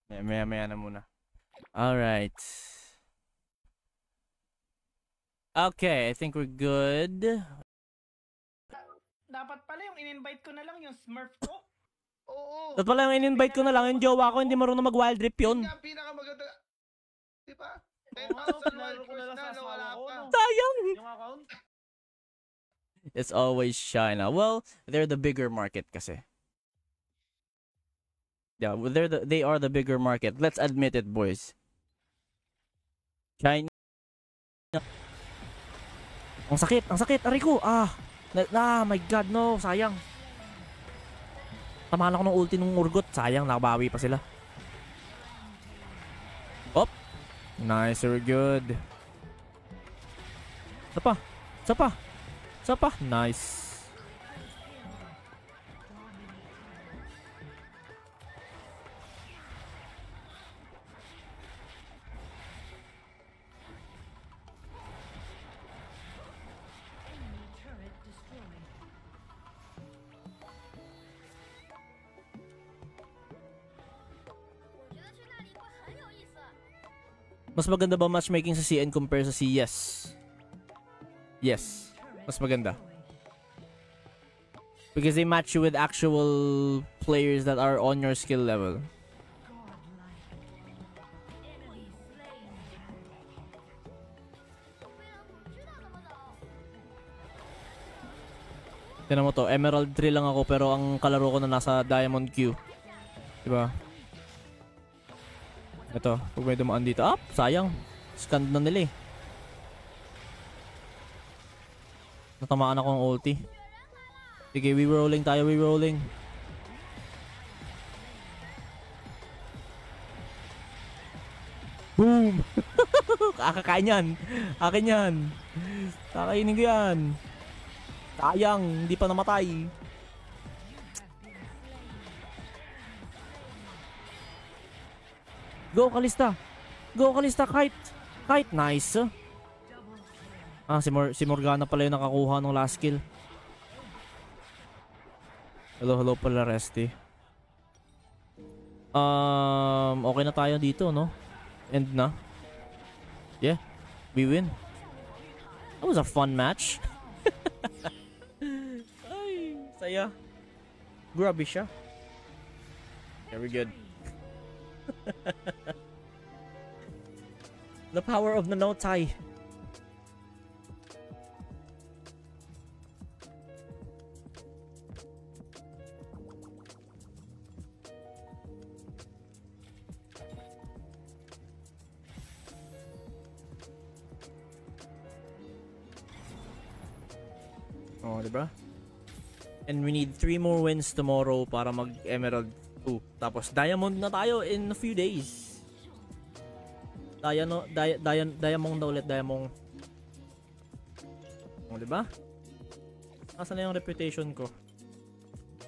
Maya na muna. Alright. Okay, I think we're good. Dapat pala yung in-invite ko na lang yung Smurf ko. Oo. Dapat pala yung in-invite ko na lang yung jowa ko, hindi marunong mag-wild trip yun. Yung pinakamaganda. Diba? Oo, 10,000 pinalaro ko na lang sa na asawa wala ko, pa. no? Sayang! Yung account. It's always China. Well, they're the bigger market kasi. Yeah, they are the bigger market. Let's admit it, boys. China. Ang sakit, aray ko. My god, no, sayang. Tamahan ako ng ulti ng urgot, sayang, nakabawi pa sila. Op. Nice, very good. Sapa. Nice. Mas maganda ba matchmaking sa CN compare sa CS? Yes. Mas maganda. Because they match you with actual players that are on your skill level. Tignan mo to, Emerald 3 lang ako pero ang kalaro ko na nasa Diamond Q. Diba? Ito, pag may dumaan dito. Sayang. Scanned na nila eh. Natamaan ako ng ulti. Sige, we-rolling tayo, we-rolling. Boom! Kakakain yan. Akin yan. Kakainin ko yan. Sayang, hindi pa namatay. Go Kalista. Kite, nice. Si Morgana pala yung nakakuha ng last kill. Hello pala Resty. Okay na tayo dito, no? End na. Yeah, we win. That was a fun match. Ay, saya. Grabe siya. Very good. The power of Nanotai. Oh, diba? And we need 3 more wins tomorrow para mag Emerald 2. Tapos Diamond na tayo in a few days. Diamond na ulit, Diamond. Oh, diba? Nasaan na yung reputation ko?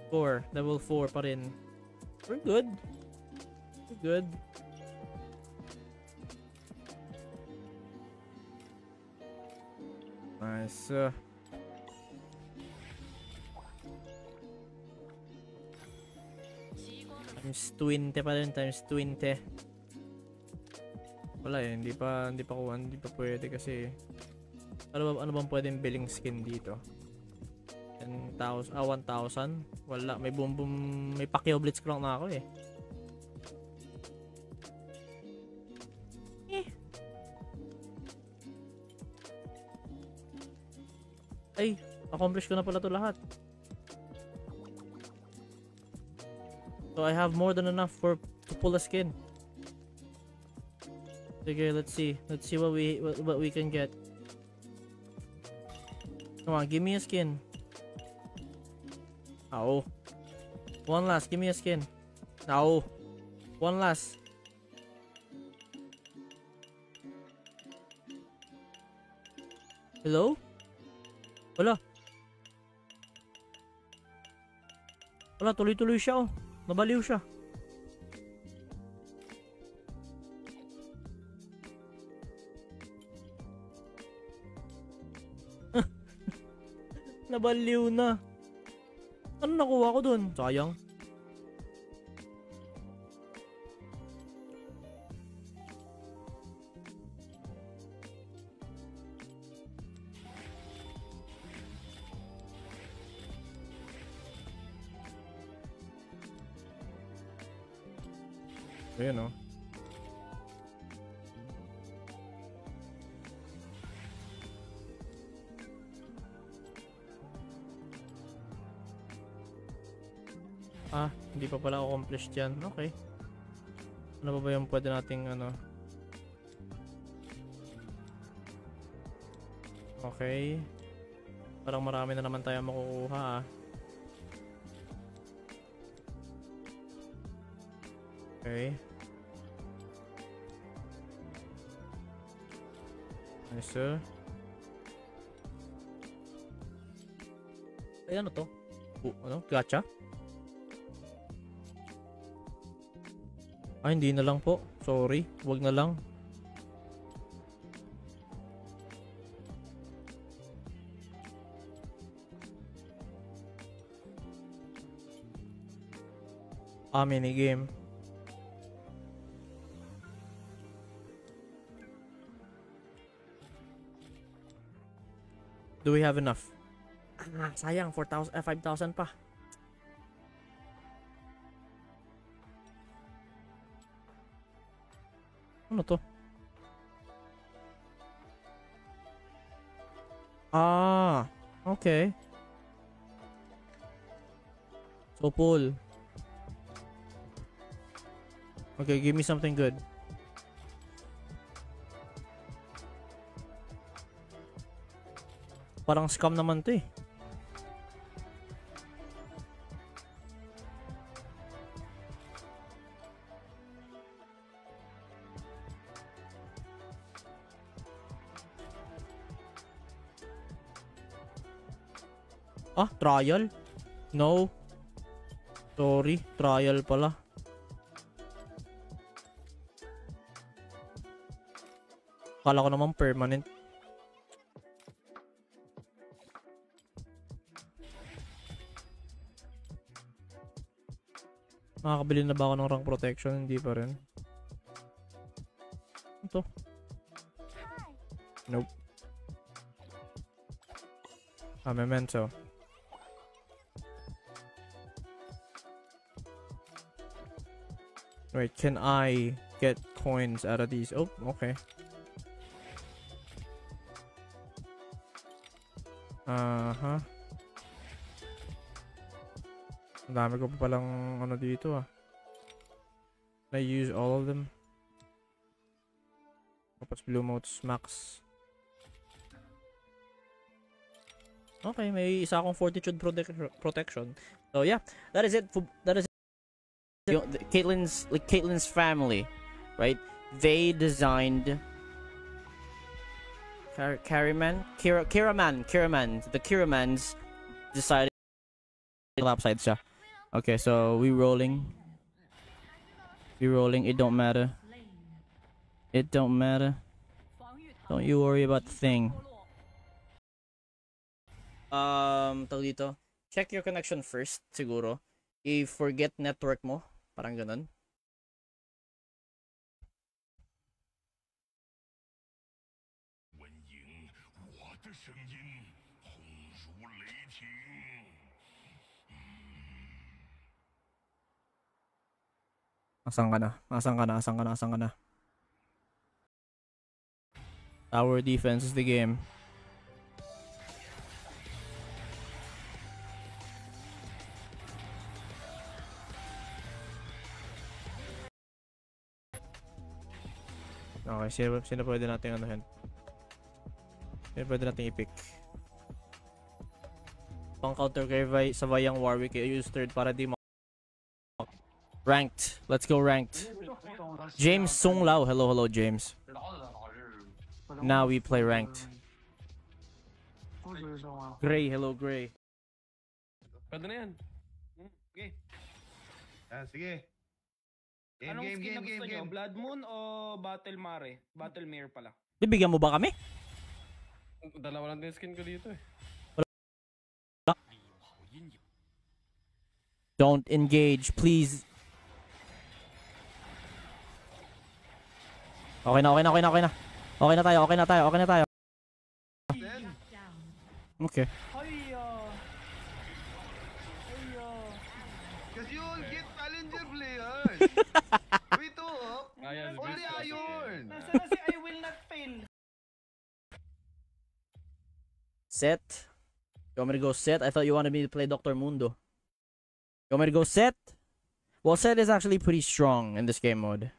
4, level 4 pa rin. We're good. Nice. Times 20 pa rin, times 20. Wala eh, hindi pa pwede kasi ano bang pwedeng billing skin dito? 10,000, 1,000? Wala, may boom boom, may Pacquiao Blitzcrank na ako eh. Ay, accomplish ko na pala to lahat. So I have more than enough to pull a skin. Okay, let's see what we can get. Come on, give me a skin. Oh, one last. Give me a skin. Oh, one last. Hello? Wala, tuloy-tuloy siya oh. Nabaliw siya. Nabaliw na. Ano nakuha ko dun? Sayang. Ayun, oh. Ah, hindi pa pala accomplished yan. Okay. Ano ba yung pwede nating ano? Okay. Parang marami na naman tayo makukuha ah. Okay. Nice. Ay, ano to? Ano? Gacha? Ay, hindi na lang po. Sorry. Wag na lang. Ah, minigame. Do we have enough? Ah, sayang. 4,000, 5,000 pa. Ano to? Ah, okay. So pull. Okay, give me something good. Parang scam naman to eh. Ah, trial? No. Sorry, trial pala. Kala ko naman permanent. Makakabili na ba ako ng rank protection? Hindi pa rin. Ito. Nope. Ah, memento. Wait, can I get coins out of these? Oh, okay. Uh-huh. Ang dami ko pa palang ano dito ah. Can I use all of them? Tapos blue motes max. Okay, may isa akong fortitude protection. So yeah, that is it. That is it. You know, Caitlyn's family, right? They designed Kiraman. The Kiramans decided upside siya. Okay, so we rolling. It don't matter. It don't matter. Don't you worry about the thing. Tawag dito. Check your connection first, siguro. If forget network mo, parang ganun. Asan ka na? Tower defense is the game. Okay, sino pwede natin anuhin? Sino pwede natin i-pick? Pang counter kay sa Vayang Warwick, use third para di ranked. Let's go ranked. James Sung Lao. Hello James. Now we play ranked. Gray, hello Gray. Pwede na yan. Okay. Ah, sige. Anong skin na gusto nyo? Game. Blood Moon o Battle Mare? Battle Mare pala. Bibigyan mo ba kami? Dalawa lang din skin ko dito eh. Don't engage, please. Okay na. Okay na tayo. Okay. Because you will get challenger players. Wait, oh. Set? You want me to go Set? I thought you wanted me to play Dr. Mundo. You want me to go Set? Well, Set is actually pretty strong in this game mode.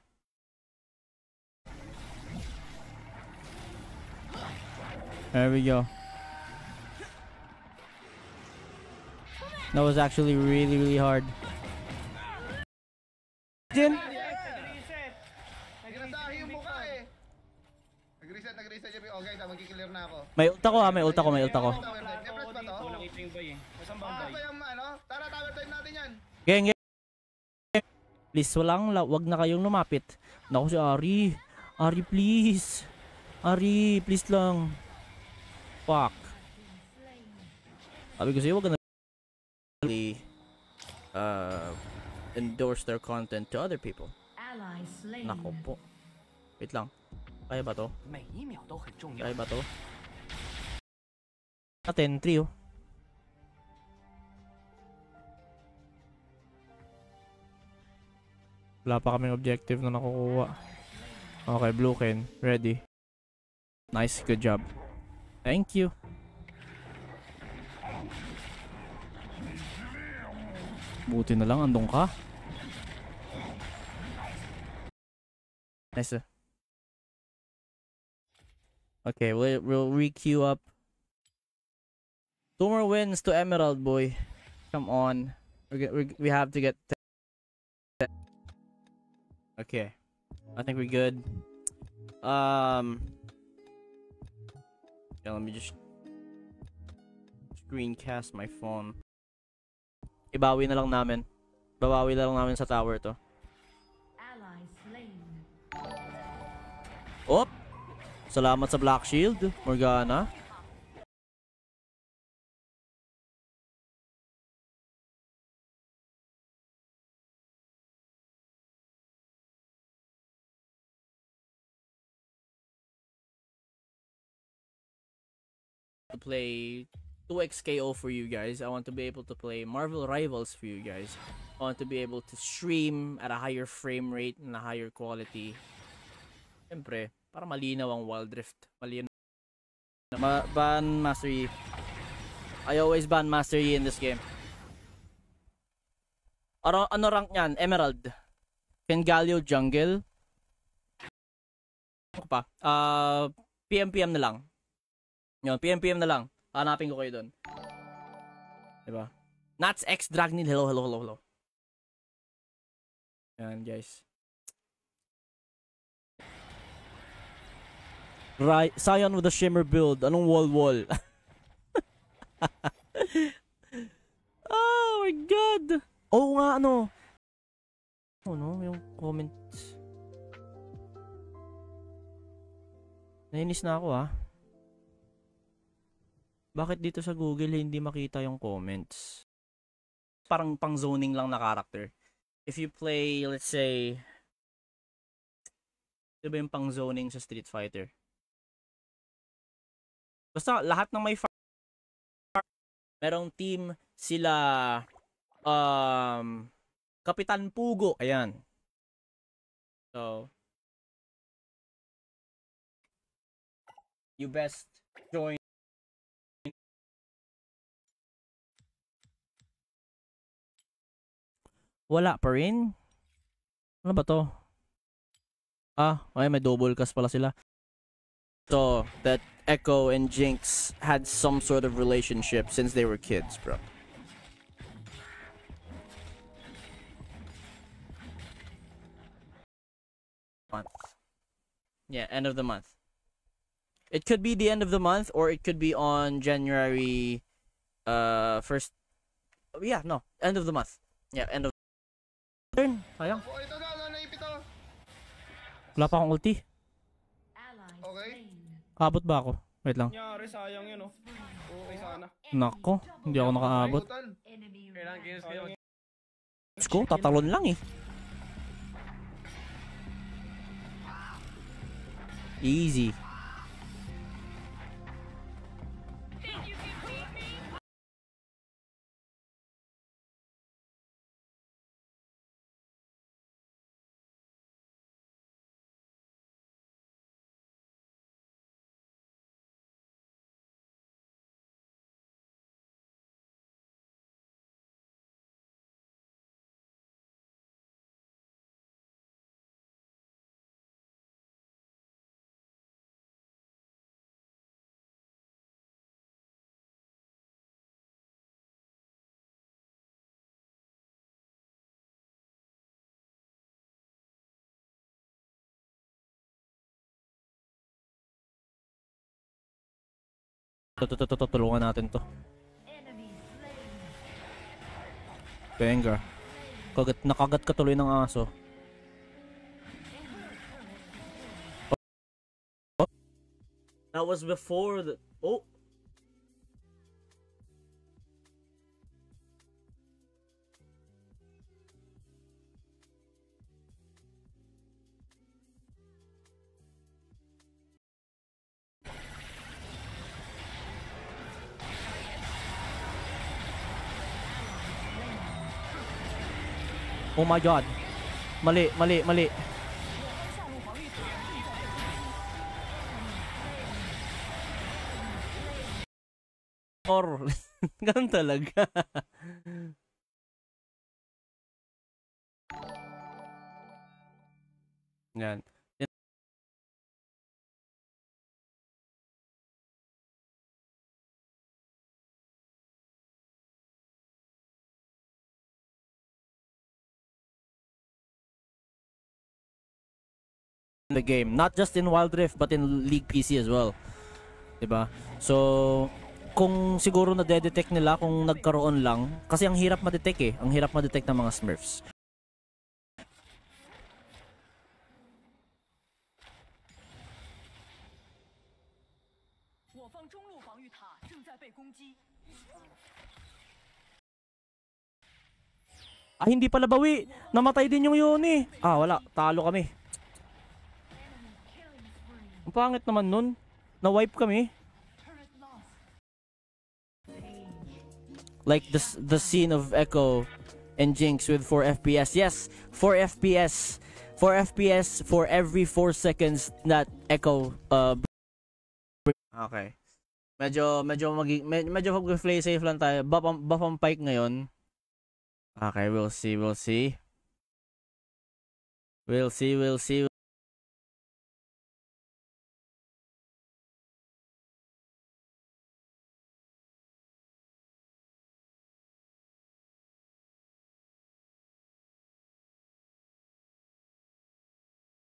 There we go. That was actually really, really hard. Jin? Nag-reset. Pinasahi yung mukha eh. Nag-reset yung... Oh guys, magkiklear na ako. May ult ako ha, may ult ako, may ult ako. May-press ba to? Walang ito yung bay eh. Saan ba ang Ah, bay? ba yung ano? Tara, tower time natin yan. Geng, geng. Please, wag na kayong lumapit. Naku si Ari. Ari, please. Ari, please lang. Fuck. Sabi ko sa'yo, wag na endorse their content to other people. Nako po. Wait lang. Kaya ba to? Kaya ba to? Natin, trio. Wala pa kaming objective na nakukuha. Okay, blue Ken. Ready. Nice, good job. Thank you. Buti na lang, andong ka. Nice. Okay, we'll re-queue up. 2 more wins to Emerald, boy. Come on. We have to get... Okay. I think we're good. Yeah, let me just screencast my phone. Ibawi na lang namin. Babawi na lang namin sa tower to. Op! Salamat sa Black Shield, Morgana. To play 2x KO for you guys. I want to be able to play Marvel Rivals for you guys. I want to be able to stream at a higher frame rate and a higher quality. Siyempre, para malinaw ang Wild Rift. Malinaw. Ban Master Yi. I always ban Master Yi in this game. Ano rank niyan? Emerald. Kengalio Jungle. Ano pa? PM na lang. Yun, PM na lang. Hanapin ko kayo doon. Diba? Nats X Dragnil. Hello. Yan, guys. Right, Sion with a shimmer build. Anong wall? Oh my god. Oo nga, ano? Ano, yung comments. Nainis na ako Bakit dito sa Google hindi makita yung comments? Parang pang zoning lang na character. If you play, let's say, diba yung pang zoning sa Street Fighter? Basta lahat ng may merong team sila Kapitan Pugo. Ayan. So you best join. Wala pa rin. Ano ba to? Ay, may double cast pala sila. So, that Echo and Jinx had some sort of relationship since they were kids, bro. Month. Yeah, end of the month. It could be the end of the month, or it could be on January, first. Yeah, no, end of the month. Yeah, end of. Turn, sayang. Oh, ito na, naipit ako. Wala pa akong ulti. Okay. Abot ba ako? Wait lang. Nyari, sayang yun oh. Okay sana. Nako, hindi ako nakaabot. Kailangan games kayo. Let's go, tatalon lang Easy. Tulungan natin to. Benga. Nakagat ka tuloy ng aso. That was before the... Oh! Oh my god. Mali, mali, mali. Or ganun talaga. Yan. The game, not just in Wild Rift but in League PC as well. 'Di ba? So kung siguro na-detect nila kung nagkaroon lang kasi ang hirap ma-detect eh, ang hirap ma-detect ng mga Smurfs. Ah, hindi pala bawi. Namatay din yung Yone. Ah, wala. Talo kami. Ang pangit naman nun. Na-wipe kami. Like the scene of Echo and Jinx with 4 FPS. Yes, 4 FPS. 4 FPS for every 4 seconds that Echo okay. Medyo mag-play safe lang tayo. Buff ang Pyke ngayon. Okay, we'll see. We'll see.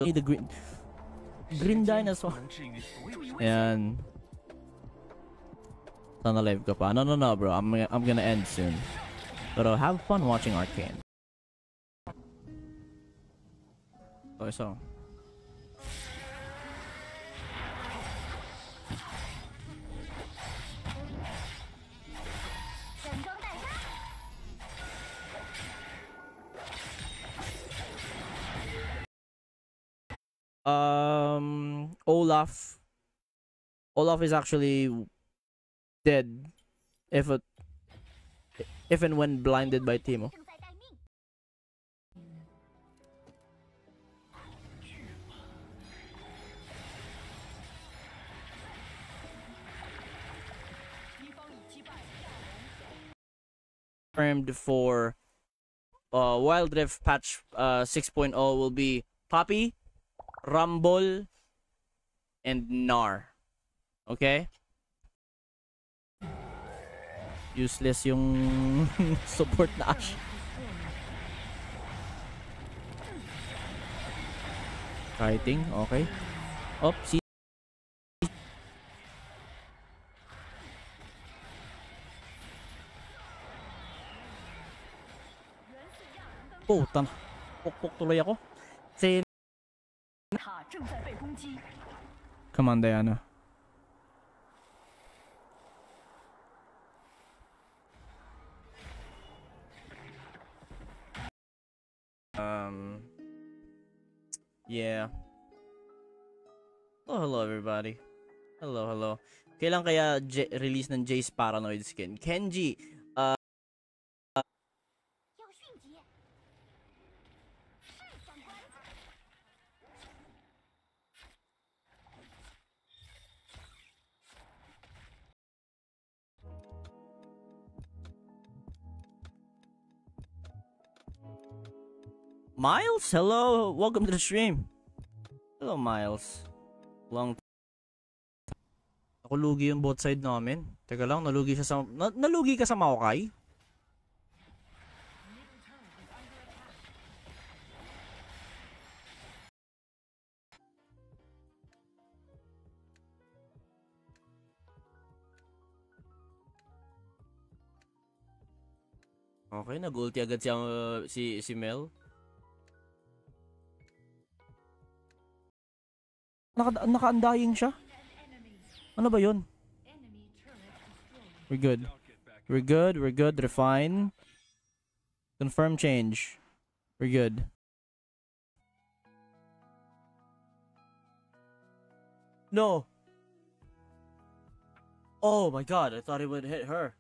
The green dinosaur. Ayan. Sana live ka pa. No, bro. I'm gonna end soon. But have fun watching Arcane. Okay, so. Olaf is actually dead if and when blinded by Teemo. Confirmed for Wild Rift patch 6.0 will be Poppy, Rumble, and Gnar. Okay? Useless yung support na Ashe. Kiting, okay. Oh, see. Oh, pukpuk tuloy ako. Come on, Diana. Yeah. Oh, hello everybody. Hello. Kailan kaya release ng Jace Paranoid skin? Kenji, Miles, hello. Welcome to the stream. Hello, Miles. Long time. Ako lugi yung both side namin. Teka lang, nalugi siya sa... nalugi ka sa Maokai? Okay, nag-ulti agad si Mel. Naka-undying siya? Ano ba yun? We're good. We're good. We're good. Refine. Confirm change. We're good. No. Oh my god, I thought it would hit her.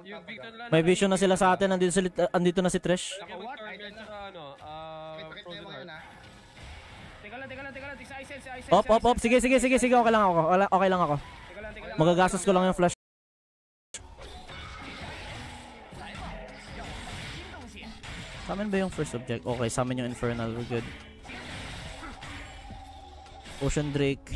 Yung Victor lang. May vision na sila sa atin. Andito na si Trish. Naka-Victor Bell tsaka ano, Kita mo Frozen yun Heart. Teka lang. Si Aizen. Op. Sige. Okay lang ako. Okay lang ako. Teka lang. Magagastos ko lang yung flash. Sa amin ba yung first object? Okay, sa amin yung Infernal. We're good. Ocean Drake.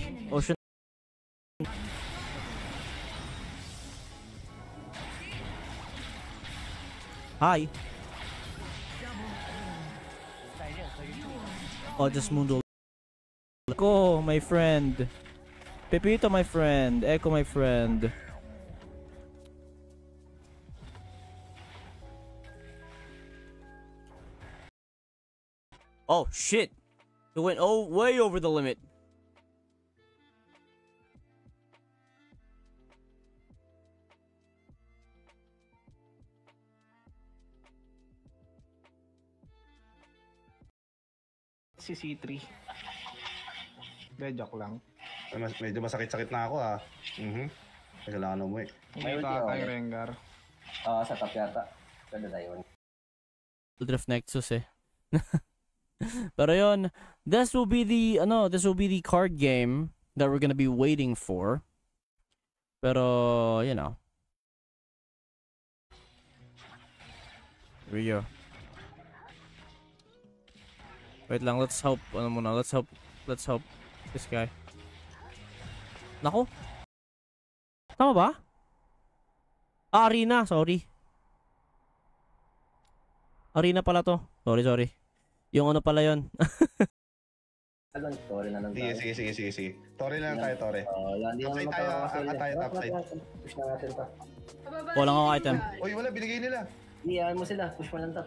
Hi. Oh, just Mundo. Echo, my friend. Pepito, my friend. Echo, my friend. Oh, shit. It went way over the limit. Si C3. Joke lang. Medyo masakit-sakit na ako ah. Kailangan umuwi. May tayo Rengar. Sa top yata. Ganda tayo. Drift Nexus eh. Pero yun, this will be the card game that we're gonna be waiting for. Pero, you know. Here we go. Wait lang, let's hope this guy. Nako. Tama ba? Arena, sorry. Arena pala to. Sorry. Yung ano pala yon. Ano, Tore na lang tayo. Sige. Tore na lang tayo, Tore. Hindi Topside naman tayo, makakasol. tayo, topside. Push na natin to. Wala nga item. Uy, wala, binigay nila. Iyan mo sila. Push mo lang to.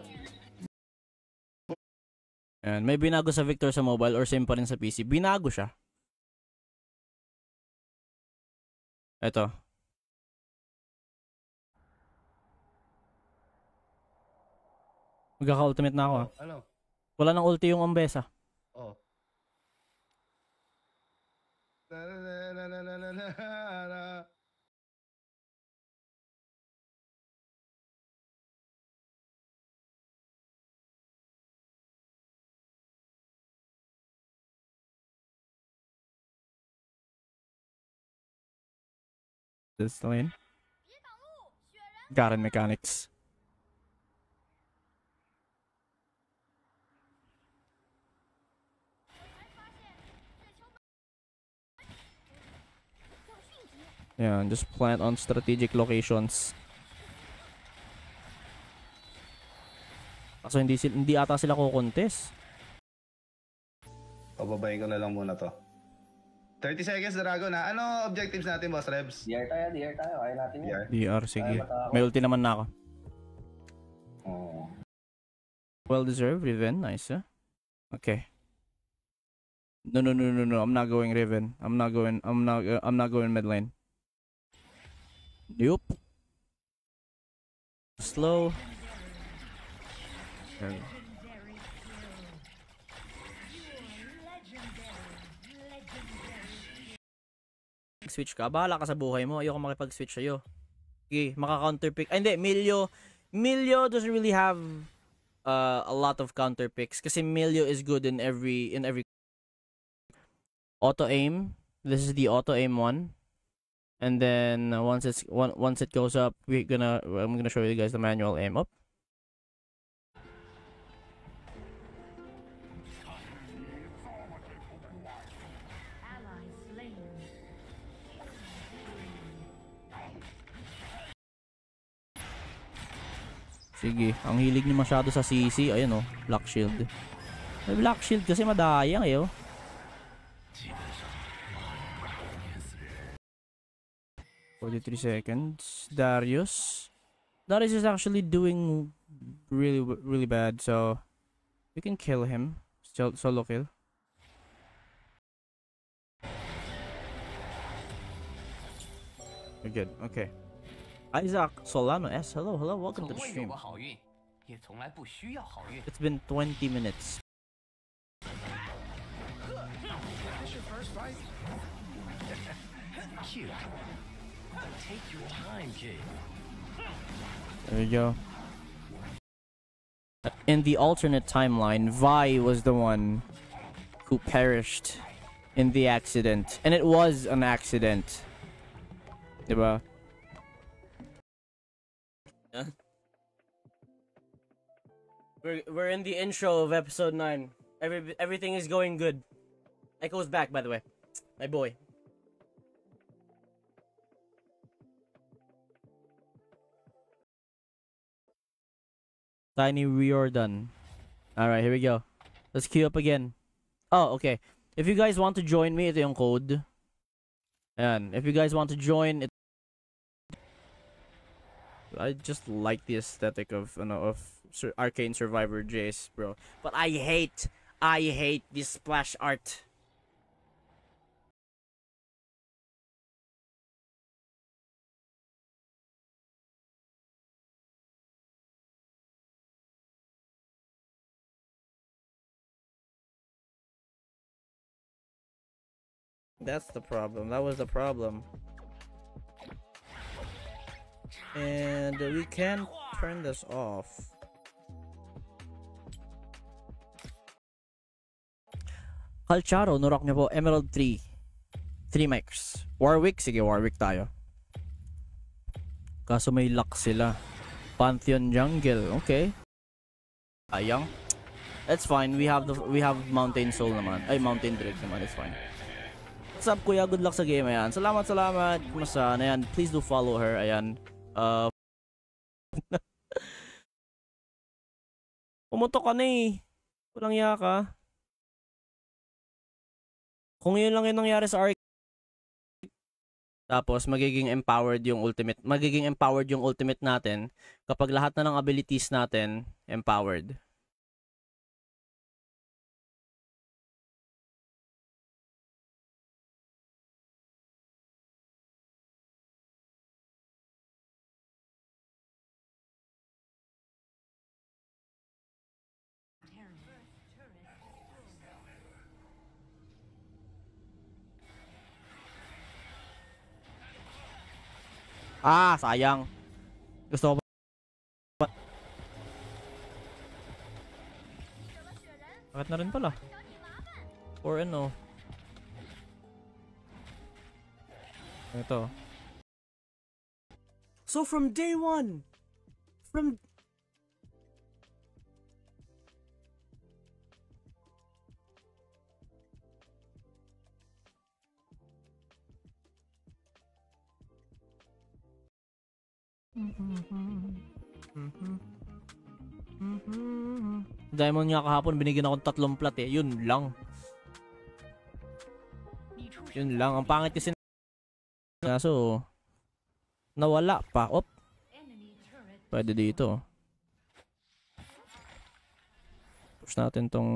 Ayan, may binago sa Victor sa mobile or same pa rin sa PC. Binago siya. Eto. Magkaka-ultimate na ako ah. Ano? Wala nang ulti yung Ambessa. Oh. This lane. Garen mechanics. Yeah, just plant on strategic locations. Kaso hindi ata sila ko-contest. Pababayin ko na lang muna to. 30 seconds, Dragon ha. Ano objectives natin, Boss Rebs? DR tayo. Kaya natin yan. DR, sige. May ulti naman na ako. Oh. Well deserved, Riven. Nice, huh? Okay. No. I'm not going Riven. I'm not going mid lane. Nope. Slow. There we go. Switch ka. Bahala ka sa buhay mo. Ayoko makipag-switch sa'yo. Okay, maka-counter pick. Ay, hindi. Milio doesn't really have a lot of counter picks kasi Milio is good in every auto aim. This is the auto aim one. And then once it goes up, I'm gonna show you guys the manual aim up. Sige, ang hilig niyo masyado sa CC. Ayun oh, Black Shield. May Black Shield kasi madayang eh oh. 43 seconds. Darius. Darius is actually doing really bad, so we can kill him. Solo kill. We're good. Okay. Isaac Solano S. Hello, welcome to the stream. It's been 20 minutes. Take your time, kid. There we go. In the alternate timeline, Vi was the one who perished in the accident. And it was an accident. Diba? Yeah. We're in the intro of episode 9. Everything is going good. Echo's back, by the way. My boy. Tiny Riordan. Alright, here we go. Let's queue up again. Oh, okay. If you guys want to join me, ito yung code. Ayan. If you guys want to join, I just like the aesthetic of Arcane Survivor Jace, bro. But I hate this splash art. That's the problem. That was the problem. And we can turn this off. Calcharo, nurok niyo po. Emerald 3. 3 mics. Warwick? Sige, Warwick tayo. Kaso may luck sila. Pantheon Jungle. Okay. Ayang. That's fine. We have Mountain Soul naman. Ay, Mountain Drake naman. It's fine. What's up, kuya? Good luck sa game. Ayan. Salamat. Kumusta? Ayan. Please do follow her. Ayan. Pumutok ka na eh. Walang iya ka. Kung yun lang yung nangyari sa Ark. Tapos magiging empowered yung ultimate natin kapag lahat na ng abilities natin empowered. Ah, sayang. Gusto ko pa. Bakit na rin pala? 4-0. Ito. So from day 1, Diamond nga kahapon, binigyan akong 3 plat eh. Yun lang. Ang pangit kasi kaso nawala pa. Op. Pwede dito. Push natin tong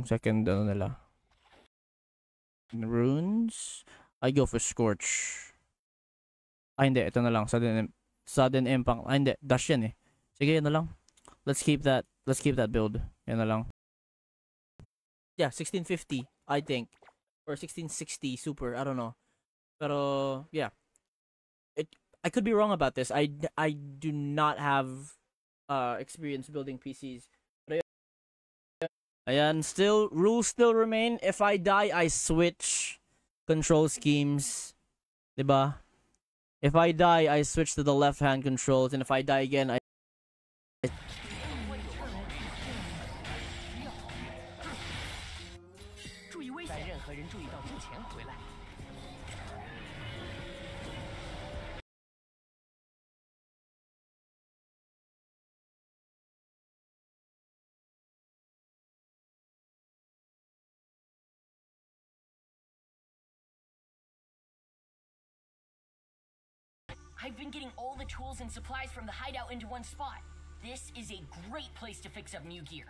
second nila. Runes. I go for Scorch. Hindi. Ito na lang. Sudden impact. Hindi. Dash yan eh. Sige, yan na lang. Let's keep that build. Yan na lang. Yeah, 1650, I think. Or 1660 super, I don't know. Pero, yeah. I could be wrong about this. I do not have experience building PCs. But ayan, rules still remain. If I die, I switch control schemes. Diba? If I die, I switch to the left-hand controls. And if I die again, I I've been getting all the tools and supplies from the hideout into one spot. This is a great place to fix up new gear.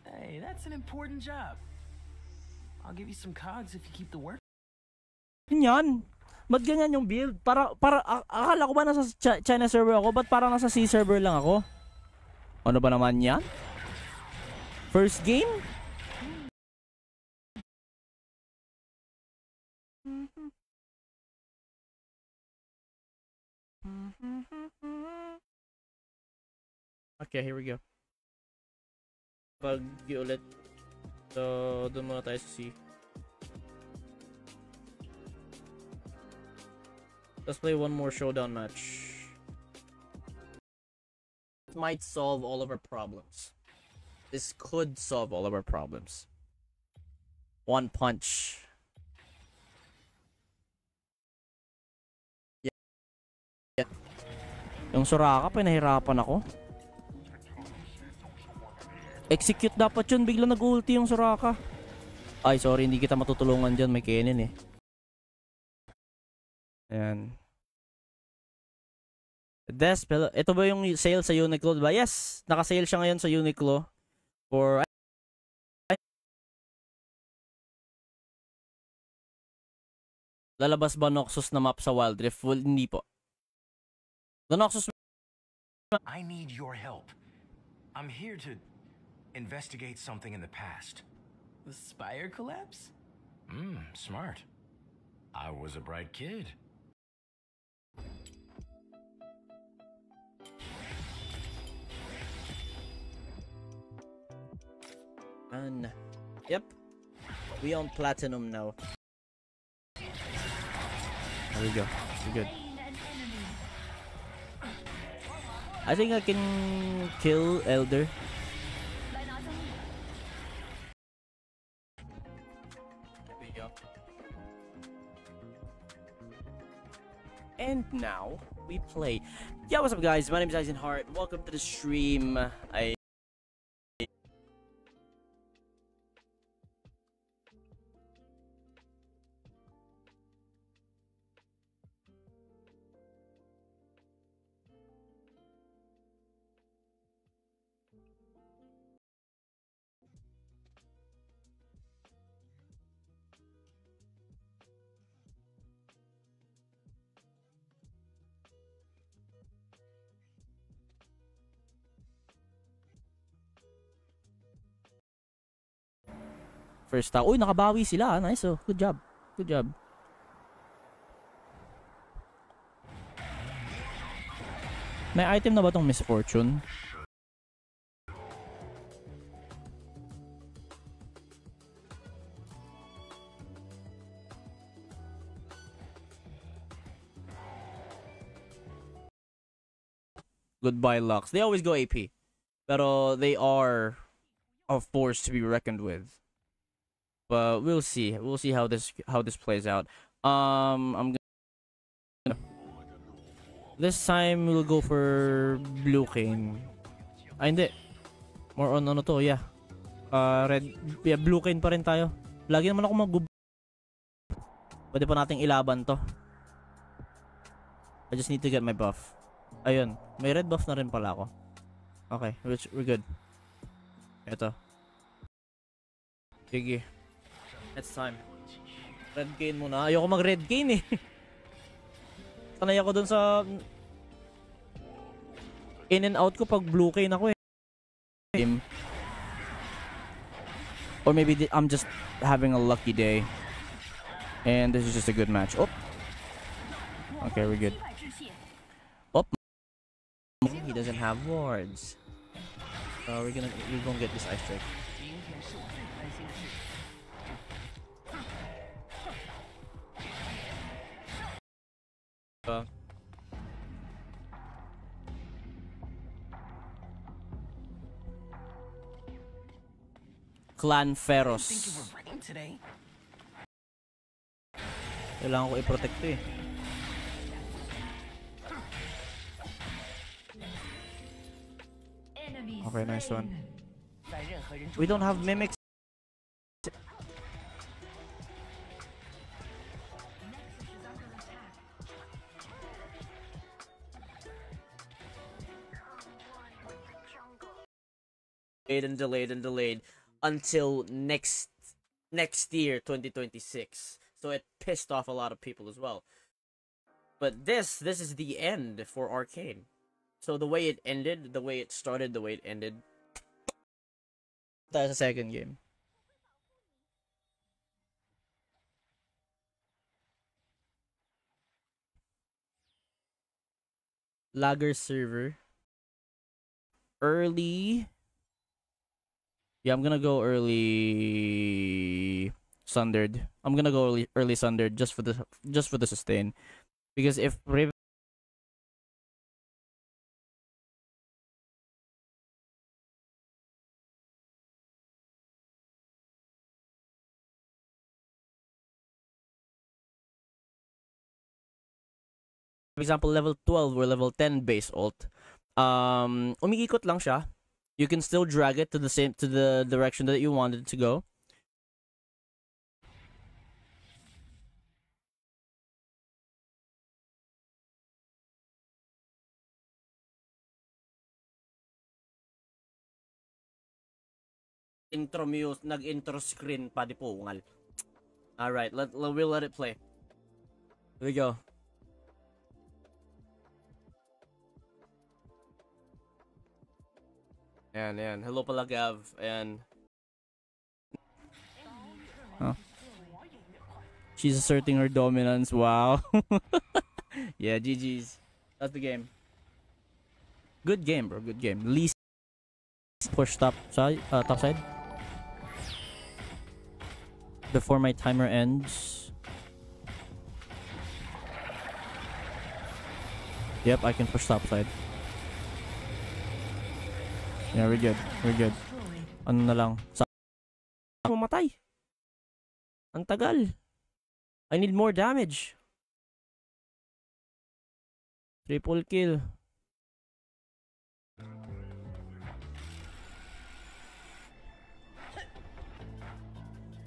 Hey, that's an important job. I'll give you some cogs if you keep the work. Yan. Ba't ganyan yung build? Akala ko ba nasa China server ako? Ba't parang nasa C server lang ako? Ano ba naman yan? First game? Okay, here we go. Pag ulit. So, doon muna tayo sa C. Let's play one more showdown match. This might solve all of our problems. This could solve all of our problems. One punch. Yeah. Yung Soraka, pinahirapan ako. Execute dapat yun, bigla nag-ulti yung Soraka. Ay, sorry, hindi kita matutulungan dyan, may Kennen eh. Ayan. Despel, ito ba yung sale sa Uniqlo, diba? Yes, naka-sale siya ngayon sa Uniqlo for lalabas ba Noxus na map sa Wild Rift? Well, hindi po. The Noxus I need your help. I'm here to investigate something in the past. The Spire collapse? Smart. I was a bright kid. And yep, we own platinum now. There we go. We're good. I think I can kill Elder. There we go. And now we play. Yeah, what's up, guys? My name is Eisenhart. Welcome to the stream. First time. Uy, nakabawi sila. Nice, oh. Good job. Good job. May item na ba tong Misfortune? Goodbye, Lux. They always go AP. Pero they are a force to be reckoned with. But we'll see. We'll see how this plays out. I'm gonna this time we'll go for Blue Cane. Ay, hindi. More on ano to, yeah. Red, yeah, Blue Cane pa rin tayo. Lagi naman ako pwede pa nating ilaban to. I just need to get my buff. Ayun, may red buff na rin pala ako. Okay, we're good. Ito. Sige. Next time. Red Cane muna. Ayoko mag-red Cane eh. Sanay ako dun sa in and out ko pag Blue Cane ako eh. Or maybe I'm just having a lucky day. And this is just a good match. Oh. Okay, we're good. Oh. He doesn't have wards. We're gonna get this ice strike. Clan Feros. Kailangan ko i-protect to eh. Okay, nice one. We don't have mimics. and delayed and delayed until next year, 2026. So it pissed off a lot of people as well. But this is the end for Arcane. So the way it ended, the way it started, the way it ended. Tayo sa second game. Lagger server. Early. Yeah, I'm gonna go early Sundered. I'm gonna go early Sundered just for the sustain. Because if Riven for example, level 12 or level 10 base ult, umiikot lang siya. You can still drag it to the direction that you wanted it to go. Nag-intro screen pa di pungal. Alright, we'll let it play. Here we go. Ayan. Hello pala, Gav. Ayan. Huh. She's asserting her dominance. Wow. Yeah, GG's. That's the game. Good game, bro. Good game. Least push top side. Before my timer ends. Yep, I can push top side. Yeah, we're good. Ano na lang. Mamatay. Ang tagal. I need more damage. Triple kill.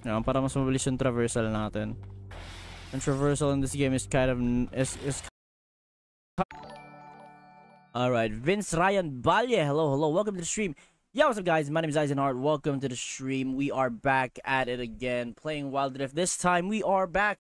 Yeah, para mas mabilis yung traversal natin. And traversal in this game is kind of Alright, Vince Ryan Balye, hello, welcome to the stream. Yo, what's up guys, my name is Eisenhart, welcome to the stream. We are back at it again, playing Wild Rift. This time we are back